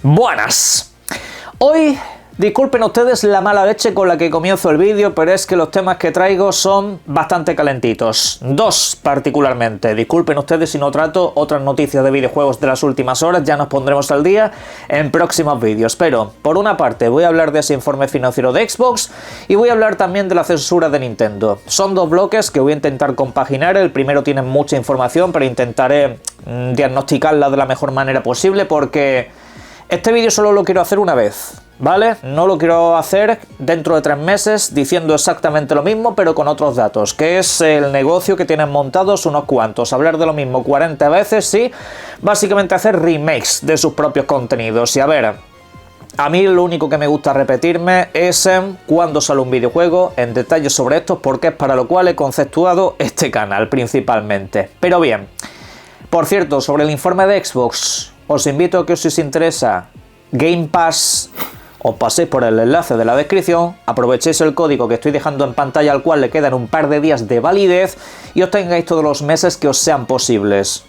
Buenas. Hoy, disculpen ustedes la mala leche con la que comienzo el vídeo, pero es que los temas que traigo son bastante calentitos. Dos particularmente. Disculpen ustedes si no trato otras noticias de videojuegos de las últimas horas, ya nos pondremos al día en próximos vídeos. Pero, por una parte, voy a hablar de ese informe financiero de Xbox y voy a hablar también de la censura de Nintendo. Son dos bloques que voy a intentar compaginar. El primero tiene mucha información, pero intentaré diagnosticarla de la mejor manera posible porque este vídeo solo lo quiero hacer una vez, ¿vale? No lo quiero hacer dentro de 3 meses diciendo exactamente lo mismo, pero con otros datos, que es el negocio que tienen montados unos cuantos. Hablar de lo mismo 40 veces, sí, básicamente hacer remakes de sus propios contenidos. Y a ver, a mí lo único que me gusta repetirme es cuando sale un videojuego, en detalles sobre esto, porque es para lo cual he conceptuado este canal principalmente. Pero bien, por cierto, sobre el informe de Xbox, os invito a que si os interesa Game Pass, os paséis por el enlace de la descripción, aprovechéis el código que estoy dejando en pantalla al cual le quedan un par de días de validez y os tengáis todos los meses que os sean posibles.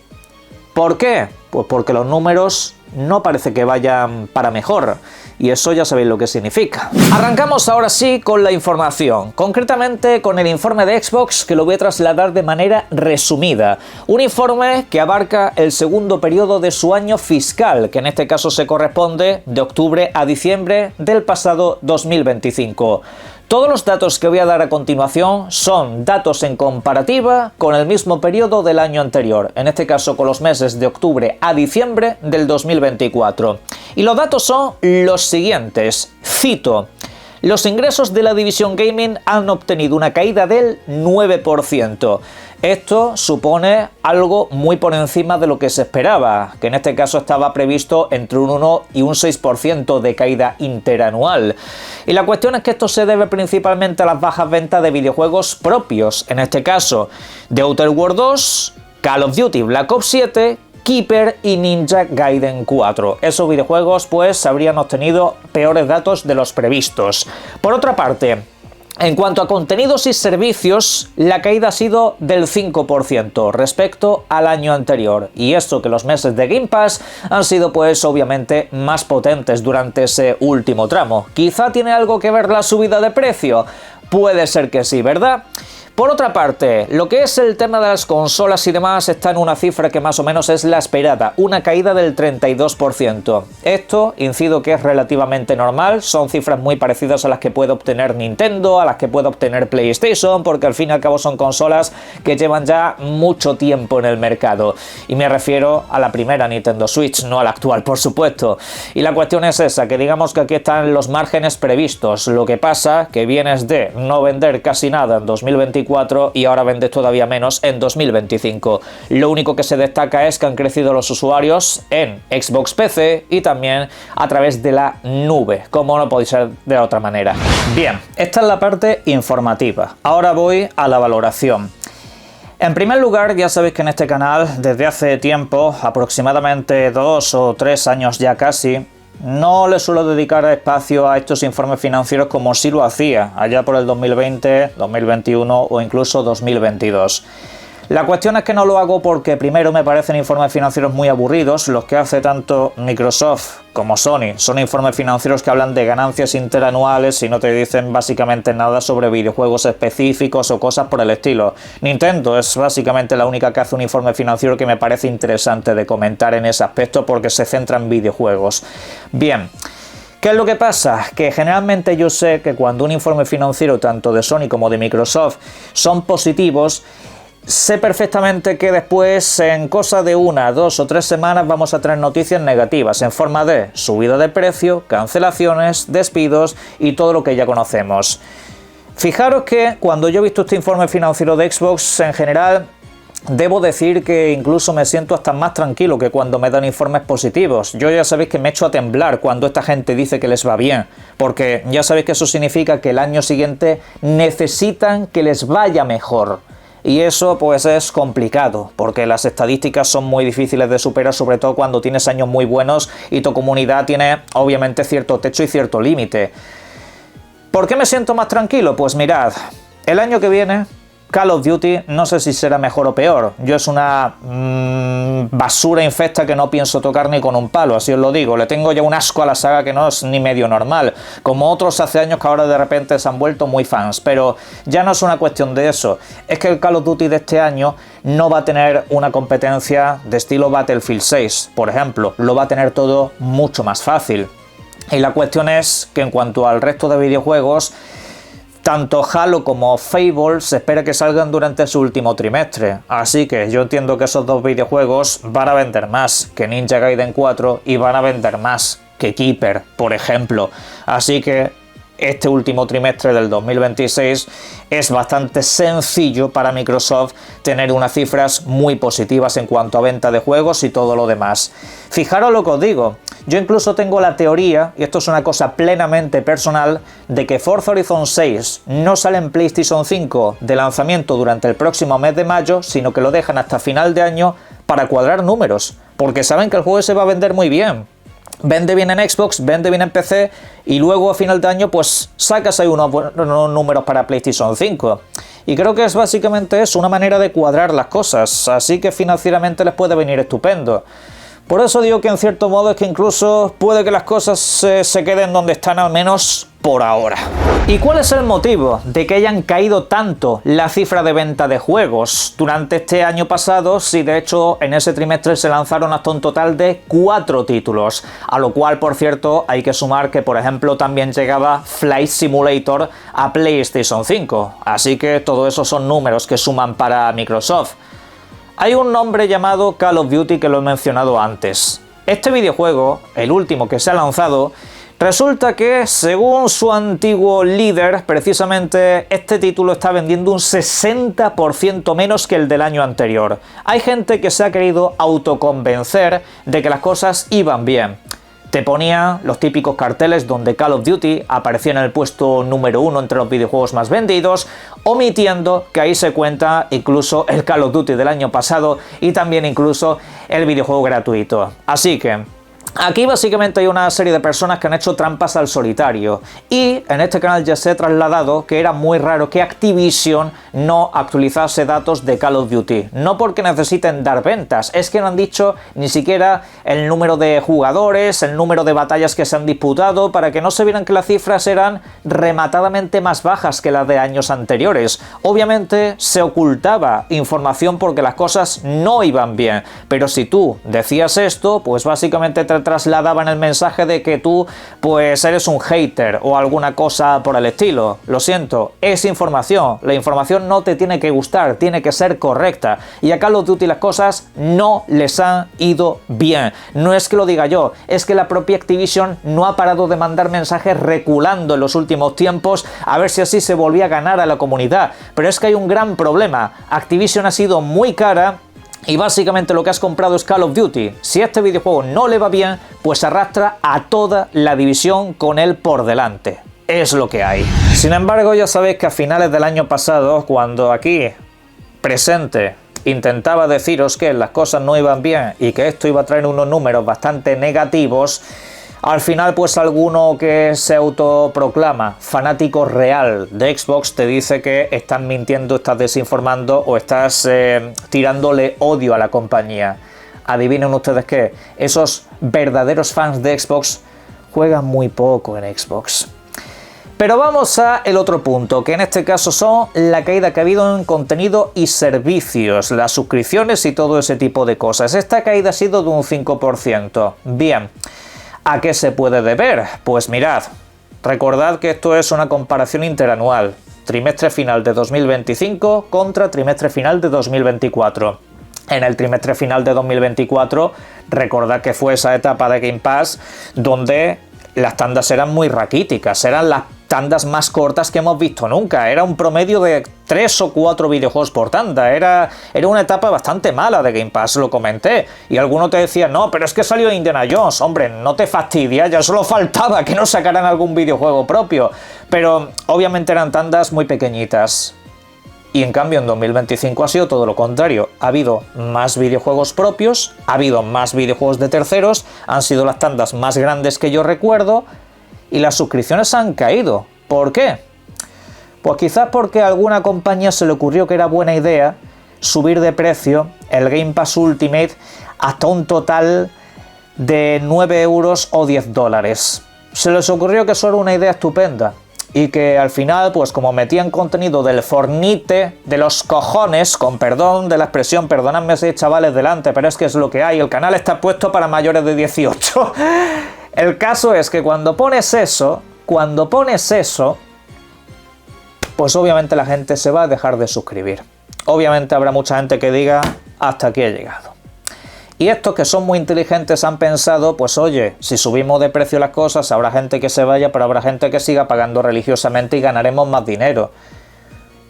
¿Por qué? Pues porque los números no parece que vayan para mejor. Y eso ya sabéis lo que significa. Arrancamos ahora sí con la información, concretamente con el informe de Xbox, que lo voy a trasladar de manera resumida. Un informe que abarca el segundo periodo de su año fiscal, que en este caso se corresponde de octubre a diciembre del pasado 2025. Todos los datos que voy a dar a continuación son datos en comparativa con el mismo periodo del año anterior, en este caso con los meses de octubre a diciembre del 2024. Y los datos son los siguientes. Cito: los ingresos de la división gaming han obtenido una caída del 9%. Esto supone algo muy por encima de lo que se esperaba, que en este caso estaba previsto entre un 1 y un 6% de caída interanual. Y la cuestión es que esto se debe principalmente a las bajas ventas de videojuegos propios, en este caso The Outer Worlds 2, Call of Duty Black Ops 7, Keeper y Ninja Gaiden 4. Esos videojuegos pues habrían obtenido peores datos de los previstos. Por otra parte, en cuanto a contenidos y servicios, la caída ha sido del 5% respecto al año anterior. Y esto que los meses de Game Pass han sido pues obviamente más potentes durante ese último tramo. ¿Quizá tiene algo que ver la subida de precio? Puede ser que sí, ¿verdad? Por otra parte, lo que es el tema de las consolas y demás está en una cifra que más o menos es la esperada, una caída del 32%. Esto, incido que es relativamente normal, son cifras muy parecidas a las que puede obtener Nintendo, a las que puede obtener PlayStation, porque al fin y al cabo son consolas que llevan ya mucho tiempo en el mercado. Y me refiero a la primera Nintendo Switch, no a la actual, por supuesto. Y la cuestión es esa, que digamos que aquí están los márgenes previstos. Lo que pasa que vienes de no vender casi nada en 2024 y ahora vendes todavía menos en 2025. Lo único que se destaca es que han crecido los usuarios en Xbox PC y también a través de la nube, como no puede ser de otra manera. Bien, esta es la parte informativa. Ahora voy a la valoración. En primer lugar, ya sabéis que en este canal, desde hace tiempo, aproximadamente 2 o 3 años ya casi, no le suelo dedicar espacio a estos informes financieros como sí lo hacía allá por el 2020, 2021 o incluso 2022. La cuestión es que no lo hago porque primero me parecen informes financieros muy aburridos. Los que hace tanto Microsoft como Sony son informes financieros que hablan de ganancias interanuales y no te dicen básicamente nada sobre videojuegos específicos o cosas por el estilo. Nintendo es básicamente la única que hace un informe financiero que me parece interesante de comentar en ese aspecto porque se centra en videojuegos. Bien, ¿qué es lo que pasa? Que generalmente yo sé que cuando un informe financiero tanto de Sony como de Microsoft son positivos, sé perfectamente que después, en cosa de 1, 2 o 3 semanas, vamos a tener noticias negativas en forma de subida de precio, cancelaciones, despidos y todo lo que ya conocemos. Fijaros que cuando yo he visto este informe financiero de Xbox, en general, debo decir que incluso me siento hasta más tranquilo que cuando me dan informes positivos. Yo ya sabéis que me echo a temblar cuando esta gente dice que les va bien, porque ya sabéis que eso significa que el año siguiente necesitan que les vaya mejor. Y eso pues es complicado, porque las estadísticas son muy difíciles de superar, sobre todo cuando tienes años muy buenos y tu comunidad tiene obviamente cierto techo y cierto límite. ¿Por qué me siento más tranquilo? Pues mirad, el año que viene Call of Duty no sé si será mejor o peor. Yo es una basura infecta que no pienso tocar ni con un palo, así os lo digo. Le tengo ya un asco a la saga que no es ni medio normal, como otros hace años que ahora de repente se han vuelto muy fans. Pero ya no es una cuestión de eso, es que el Call of Duty de este año no va a tener una competencia de estilo Battlefield 6, por ejemplo. Lo va a tener todo mucho más fácil. Y la cuestión es que en cuanto al resto de videojuegos, tanto Halo como Fable se espera que salgan durante su último trimestre, así que yo entiendo que esos dos videojuegos van a vender más que Ninja Gaiden 4 y van a vender más que Keeper, por ejemplo. Así que este último trimestre del 2026 es bastante sencillo para Microsoft tener unas cifras muy positivas en cuanto a venta de juegos y todo lo demás. Fijaros lo que os digo, yo incluso tengo la teoría, y esto es una cosa plenamente personal, de que Forza Horizon 6 no sale en PlayStation 5 de lanzamiento durante el próximo mes de mayo, sino que lo dejan hasta final de año para cuadrar números, porque saben que el juego se va a vender muy bien. Vende bien en Xbox, vende bien en PC y luego a final de año pues sacas ahí unos números para PlayStation 5. Y creo que es básicamente eso, una manera de cuadrar las cosas, así que financieramente les puede venir estupendo. Por eso digo que en cierto modo es que incluso puede que las cosas se queden donde están, al menos por ahora. ¿Y cuál es el motivo de que hayan caído tanto la cifra de venta de juegos durante este año pasado, si de hecho en ese trimestre se lanzaron hasta un total de 4 títulos? A lo cual, por cierto, hay que sumar que, por ejemplo, también llegaba Flight Simulator a PlayStation 5. Así que todo eso son números que suman para Microsoft. Hay un nombre llamado Call of Duty que lo he mencionado antes. Este videojuego, el último que se ha lanzado, resulta que, según su antiguo líder, precisamente este título está vendiendo un 60% menos que el del año anterior. Hay gente que se ha querido autoconvencer de que las cosas iban bien. Te ponía los típicos carteles donde Call of Duty aparecía en el puesto número 1 entre los videojuegos más vendidos, omitiendo que ahí se cuenta incluso el Call of Duty del año pasado y también incluso el videojuego gratuito. Así que aquí básicamente hay una serie de personas que han hecho trampas al solitario, y en este canal ya se ha trasladado que era muy raro que Activision no actualizase datos de Call of Duty. No porque necesiten dar ventas, es que no han dicho ni siquiera el número de jugadores, el número de batallas que se han disputado, para que no se vieran que las cifras eran rematadamente más bajas que las de años anteriores. Obviamente se ocultaba información porque las cosas no iban bien, pero si tú decías esto, pues básicamente te trasladaban el mensaje de que tú pues eres un hater o alguna cosa por el estilo. Lo siento, es información. La información no te tiene que gustar, tiene que ser correcta. Y a Call of Duty las cosas no les han ido bien. No es que lo diga yo, es que la propia Activision no ha parado de mandar mensajes reculando en los últimos tiempos a ver si así se volvía a ganar a la comunidad. Pero es que hay un gran problema. Activision ha sido muy cara y básicamente lo que has comprado es Call of Duty. Si este videojuego no le va bien, pues arrastra a toda la división con él por delante. Es lo que hay. Sin embargo, ya sabéis que a finales del año pasado, cuando aquí presente intentaba deciros que las cosas no iban bien y que esto iba a traer unos números bastante negativos, al final pues alguno que se autoproclama fanático real de Xbox te dice que estás mintiendo, estás desinformando o estás tirándole odio a la compañía. Adivinen ustedes qué, esos verdaderos fans de Xbox juegan muy poco en Xbox. Pero vamos a el otro punto, que en este caso son la caída que ha habido en contenido y servicios, las suscripciones y todo ese tipo de cosas. Esta caída ha sido de un 5%. Bien. ¿A qué se puede deber? Pues mirad, recordad que esto es una comparación interanual, trimestre final de 2025 contra trimestre final de 2024. En el trimestre final de 2024, recordad que fue esa etapa de Game Pass donde las tandas eran muy raquíticas, eran las tandas más cortas que hemos visto nunca, era un promedio de 3 o 4 videojuegos por tanda, era una etapa bastante mala de Game Pass, lo comenté, y alguno te decía, no, pero es que salió Indiana Jones, hombre, no te fastidia, ya solo faltaba que no sacaran algún videojuego propio, pero obviamente eran tandas muy pequeñitas. Y en cambio en 2025 ha sido todo lo contrario, ha habido más videojuegos propios, ha habido más videojuegos de terceros, han sido las tandas más grandes que yo recuerdo, y las suscripciones han caído. ¿Por qué? Pues quizás porque a alguna compañía se le ocurrió que era buena idea subir de precio el Game Pass Ultimate hasta un total de 9 euros o 10 dólares. Se les ocurrió que eso era una idea estupenda y que al final, pues como metían contenido del fornite, de los cojones, con perdón de la expresión, perdonadme si hay chavales delante, pero es que es lo que hay, el canal está puesto para mayores de 18. El caso es que cuando pones eso, pues obviamente la gente se va a dejar de suscribir. Obviamente habrá mucha gente que diga, hasta aquí he llegado. Y estos que son muy inteligentes han pensado, pues oye, si subimos de precio las cosas, habrá gente que se vaya, pero habrá gente que siga pagando religiosamente y ganaremos más dinero.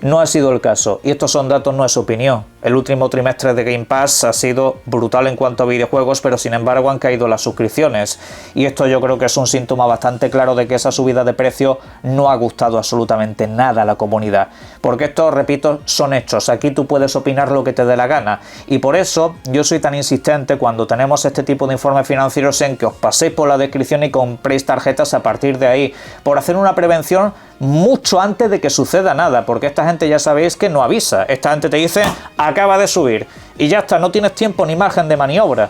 No ha sido el caso, y estos son datos, no es opinión. El último trimestre de Game Pass ha sido brutal en cuanto a videojuegos, pero sin embargo han caído las suscripciones. Y esto yo creo que es un síntoma bastante claro de que esa subida de precio no ha gustado absolutamente nada a la comunidad. Porque esto, repito, son hechos. Aquí tú puedes opinar lo que te dé la gana. Y por eso yo soy tan insistente cuando tenemos este tipo de informes financieros en que os paséis por la descripción y compréis tarjetas a partir de ahí. Por hacer una prevención mucho antes de que suceda nada, porque esta gente ya sabéis que no avisa. Esta gente te dice, acaba de subir, y ya está, no tienes tiempo ni margen de maniobra.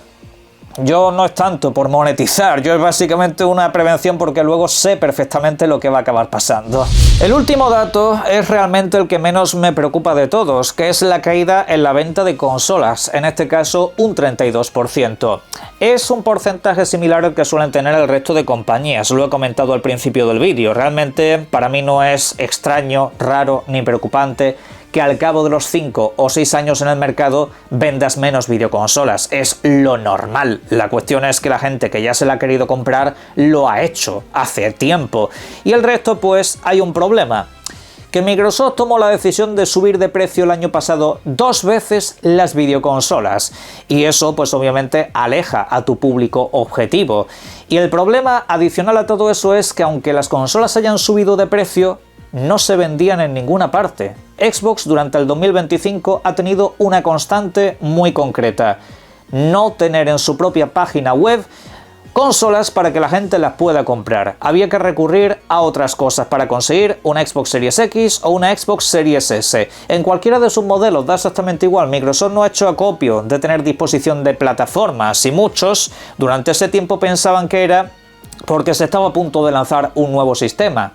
Yo no es tanto por monetizar, yo es básicamente una prevención porque luego sé perfectamente lo que va a acabar pasando. El último dato es realmente el que menos me preocupa de todos, que es la caída en la venta de consolas, en este caso un 32%. Es un porcentaje similar al que suelen tener el resto de compañías, lo he comentado al principio del vídeo. Realmente para mí no es extraño, raro ni preocupante que al cabo de los 5 o 6 años en el mercado vendas menos videoconsolas. Es lo normal. La cuestión es que la gente que ya se la ha querido comprar lo ha hecho hace tiempo. Y el resto, pues, hay un problema. Que Microsoft tomó la decisión de subir de precio el año pasado 2 veces las videoconsolas. Y eso, pues obviamente, aleja a tu público objetivo. Y el problema adicional a todo eso es que aunque las consolas hayan subido de precio, no se vendían en ninguna parte. Xbox durante el 2025 ha tenido una constante muy concreta: no tener en su propia página web consolas para que la gente las pueda comprar. Había que recurrir a otras cosas para conseguir una Xbox Series X o una Xbox Series S. En cualquiera de sus modelos da exactamente igual. Microsoft no ha hecho acopio de tener disposición de plataformas, y muchos durante ese tiempo pensaban que era porque se estaba a punto de lanzar un nuevo sistema.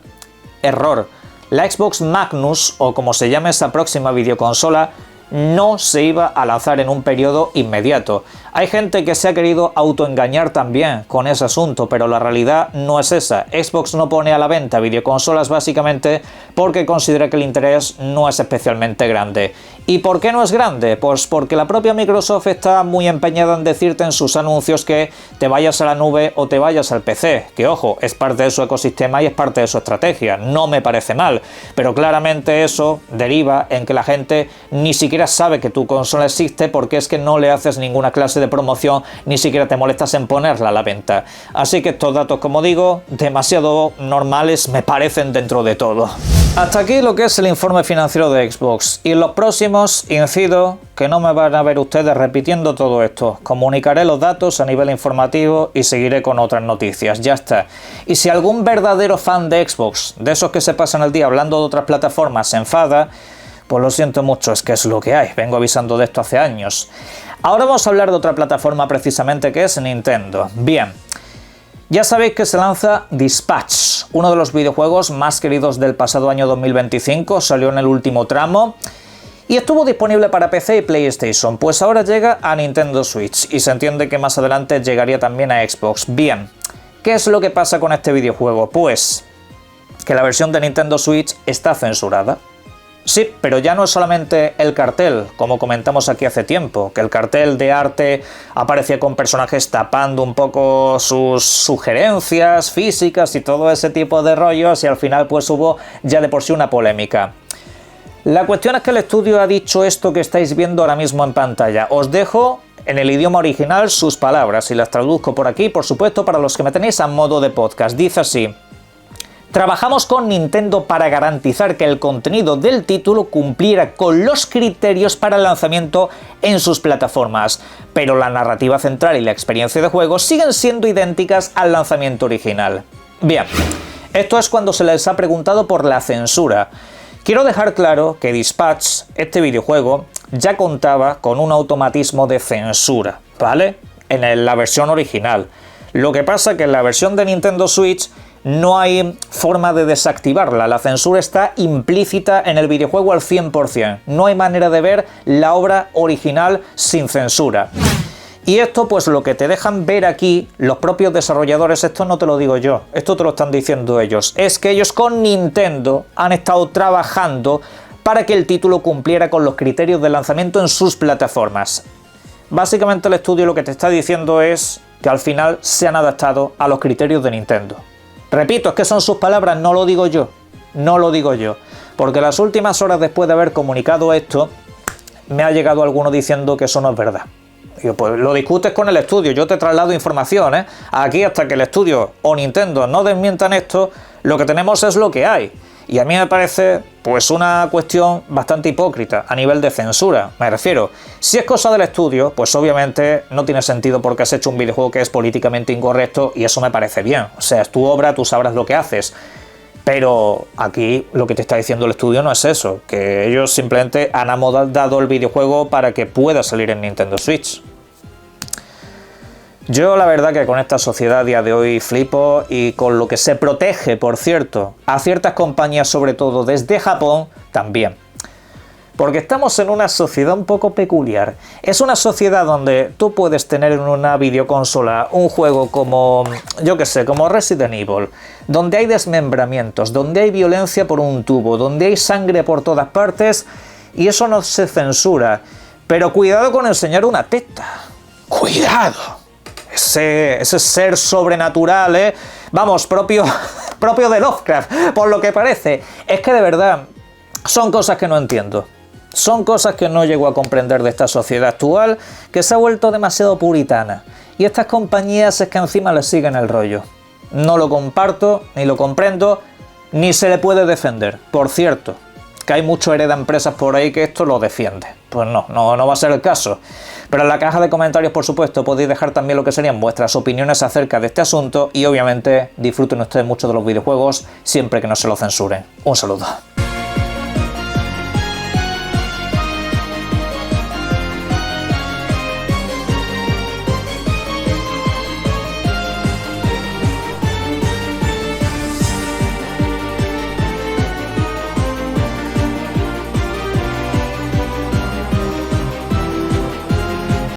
Error. La Xbox Magnus, o como se llame esa próxima videoconsola, no se iba a lanzar en un periodo inmediato. Hay gente que se ha querido autoengañar también con ese asunto, pero la realidad no es esa. Xbox no pone a la venta videoconsolas básicamente porque considera que el interés no es especialmente grande. ¿Y por qué no es grande? Pues porque la propia Microsoft está muy empeñada en decirte en sus anuncios que te vayas a la nube o te vayas al PC, que ojo, es parte de su ecosistema y es parte de su estrategia, no me parece mal, pero claramente eso deriva en que la gente ni siquiera sabe que tu consola existe porque es que no le haces ninguna clase de promoción, ni siquiera te molestas en ponerla a la venta. Así que estos datos, como digo, demasiado normales me parecen dentro de todo. Hasta aquí lo que es el informe financiero de Xbox, y en los próximos incido que no me van a ver ustedes repitiendo todo esto. Comunicaré los datos a nivel informativo y seguiré con otras noticias, ya está. Y si algún verdadero fan de Xbox, de esos que se pasan el día hablando de otras plataformas, se enfada, pues lo siento mucho, es que es lo que hay, vengo avisando de esto hace años. Ahora vamos a hablar de otra plataforma precisamente, que es Nintendo. Bien, ya sabéis que se lanza Dispatch, uno de los videojuegos más queridos del pasado año 2025, salió en el último tramo y estuvo disponible para PC y PlayStation, pues ahora llega a Nintendo Switch y se entiende que más adelante llegaría también a Xbox. Bien, ¿qué es lo que pasa con este videojuego? Pues que la versión de Nintendo Switch está censurada. Sí, pero ya no es solamente el cartel, como comentamos aquí hace tiempo, que el cartel de arte aparecía con personajes tapando un poco sus sugerencias físicas y todo ese tipo de rollos, y al final pues hubo ya de por sí una polémica. La cuestión es que el estudio ha dicho esto que estáis viendo ahora mismo en pantalla. Os dejo en el idioma original sus palabras y las traduzco por aquí, por supuesto, para los que me tenéis a modo de podcast. Dice así: trabajamos con Nintendo para garantizar que el contenido del título cumpliera con los criterios para el lanzamiento en sus plataformas, pero la narrativa central y la experiencia de juego siguen siendo idénticas al lanzamiento original. Bien, esto es cuando se les ha preguntado por la censura, Quiero dejar claro que Dispatch, este videojuego, ya contaba con un automatismo de censura, ¿vale? En la versión original. Lo que pasa es que en la versión de Nintendo Switch no hay forma de desactivarla, la censura está implícita en el videojuego al 100%, no hay manera de ver la obra original sin censura. Y esto pues lo que te dejan ver aquí los propios desarrolladores, esto no te lo digo yo, esto te lo están diciendo ellos, es que ellos con Nintendo han estado trabajando para que el título cumpliera con los criterios de lanzamiento en sus plataformas. Básicamente el estudio lo que te está diciendo es que al final se han adaptado a los criterios de Nintendo. Repito, es que son sus palabras, no lo digo yo, porque las últimas horas después de haber comunicado esto, me ha llegado alguno diciendo que eso no es verdad. Digo, pues lo discutes con el estudio, yo te traslado información, ¿eh? Aquí hasta que el estudio o Nintendo no desmientan esto, lo que tenemos es lo que hay. Y a mí me parece pues una cuestión bastante hipócrita a nivel de censura. Me refiero, si es cosa del estudio, pues obviamente no tiene sentido porque has hecho un videojuego que es políticamente incorrecto y eso me parece bien. O sea, es tu obra, tú sabrás lo que haces. Pero aquí lo que te está diciendo el estudio no es eso, que ellos simplemente han amoldado el videojuego para que pueda salir en Nintendo Switch. Yo la verdad que con esta sociedad a día de hoy flipo y con lo que se protege, por cierto, a ciertas compañías, sobre todo desde Japón, también. Porque estamos en una sociedad un poco peculiar. Es una sociedad donde tú puedes tener en una videoconsola un juego como, yo qué sé, como Resident Evil, donde hay desmembramientos, donde hay violencia por un tubo, donde hay sangre por todas partes y eso no se censura. Pero cuidado con enseñar una teta. ¡Cuidado! Ese ser sobrenatural, ¿eh? Vamos, propio de Lovecraft, por lo que parece. Es que de verdad, son cosas que no entiendo. Son cosas que no llego a comprender de esta sociedad actual, que se ha vuelto demasiado puritana. Y estas compañías es que encima les siguen el rollo. No lo comparto, ni lo comprendo, ni se le puede defender. Por cierto, que hay mucho hereda empresas por ahí que esto lo defiende. Pues no va a ser el caso. Pero en la caja de comentarios, por supuesto, podéis dejar también lo que serían vuestras opiniones acerca de este asunto y obviamente disfruten ustedes mucho de los videojuegos siempre que no se lo censuren. Un saludo.